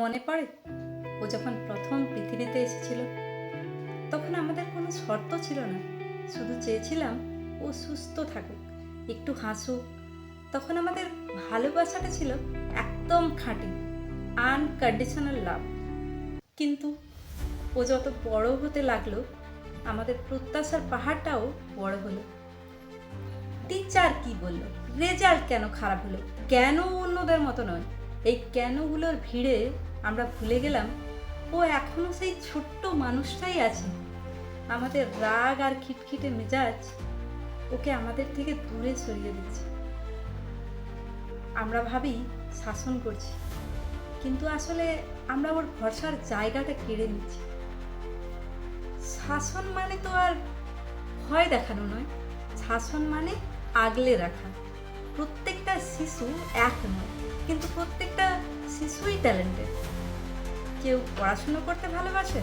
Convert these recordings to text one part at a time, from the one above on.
মনে পড়ে ও যখন প্রথম পৃথিবীতে এসেছিল, তখন আমাদের কোনো শর্ত ছিল না, শুধু চেয়েছিলাম ও সুস্থ থাকুক, একটু হাসুক। তখন আমাদের ভালোবাসাটা ছিল একদম খাঁটি, আনকন্ডিশনাল লাভ। কিন্তু ও যত বড় হতে লাগলো, আমাদের প্রত্যাশার পাহাড়টাও বড় হলো। টিচার কি বলল, রেজাল্ট কেন খারাপ হলো, কেন অন্যদের মতো নয়, এই কেনগুলোর ভিড়ে আমরা ভুলে গেলাম ও এখনো সেই ছোট্ট মানুষটাই আছে। আমাদের রাগ আর খিটখিটে মেজাজ ওকে আমাদের থেকে দূরে সরিয়ে দিচ্ছে। আমরা ভাবি শাসন করছি, কিন্তু আসলে আমরা ওর ভরসার জায়গাটা কেড়ে নিচ্ছি। শাসন মানে তো আর ভয় দেখানো নয়, শাসন মানে আগলে রাখা। প্রত্যেকটা শিশু এক নয়, কিন্তু প্রত্যেকটা শিশুই ট্যালেন্টেড। কেউ পড়াশুনো করতে ভালোবাসে,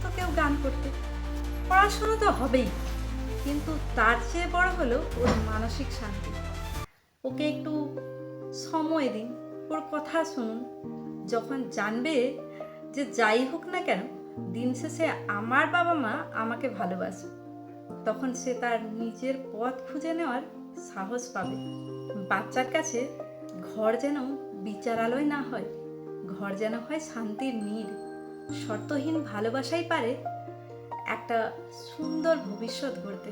তো কেউ গান করতে। পড়াশুনো তো হবেই, কিন্তু তার চেয়ে বড় হলো ওর মানসিক শান্তি। ওকে একটু সময় দিন, ওর কথা শুনুন। যখন জানবে যে যাই হোক না কেন, দিন শেষে আমার বাবা মা আমাকে ভালোবাসে, তখন সে তার নিজের পথ খুঁজে নেওয়ার সাহস পাবে। বাচ্চার কাছে ঘর যেন বিচারালয় না হয়, ঘর যেন হয় শান্তির নীড়। শর্তহীন ভালোবাসাই পারে একটা সুন্দর ভবিষ্যৎ গড়তে।